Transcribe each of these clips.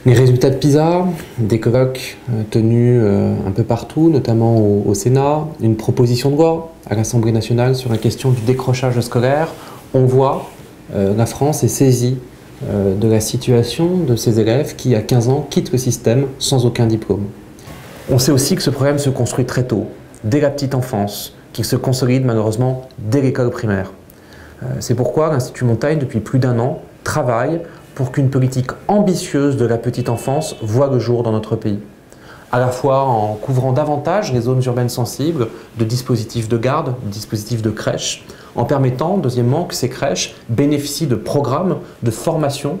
Les résultats de PISA, des colloques tenus un peu partout, notamment au Sénat, une proposition de loi à l'Assemblée nationale sur la question du décrochage scolaire, on voit la France est saisie de la situation de ces élèves qui, à 15 ans, quittent le système sans aucun diplôme. On sait aussi que ce problème se construit très tôt, dès la petite enfance, qu'il se consolide malheureusement dès l'école primaire. C'est pourquoi l'Institut Montaigne, depuis plus d'1 an, travaille pour qu'une politique ambitieuse de la petite enfance voie le jour dans notre pays. À la fois en couvrant davantage les zones urbaines sensibles de dispositifs de garde, de dispositifs de crèches, en permettant, deuxièmement, que ces crèches bénéficient de programmes de formation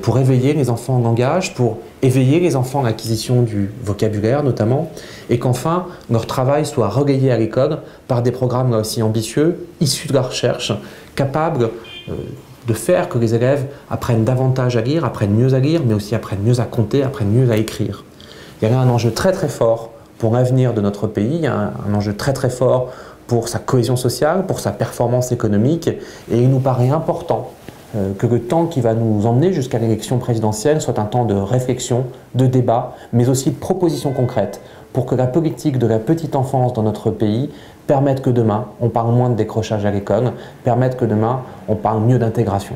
pour éveiller les enfants en langage, pour éveiller les enfants à l'acquisition du vocabulaire notamment, et qu'enfin leur travail soit relayé à l'école par des programmes là aussi ambitieux, issus de la recherche, capables de faire que les élèves apprennent davantage à lire, apprennent mieux à lire, mais aussi apprennent mieux à compter, apprennent mieux à écrire. Il y a un enjeu très très fort pour l'avenir de notre pays, il y a un enjeu très très fort pour sa cohésion sociale, pour sa performance économique, et il nous paraît important que le temps qui va nous emmener jusqu'à l'élection présidentielle soit un temps de réflexion, de débat, mais aussi de propositions concrètes pour que la politique de la petite enfance dans notre pays permette que demain, on parle moins de décrochage à l'école, permette que demain, on parle mieux d'intégration.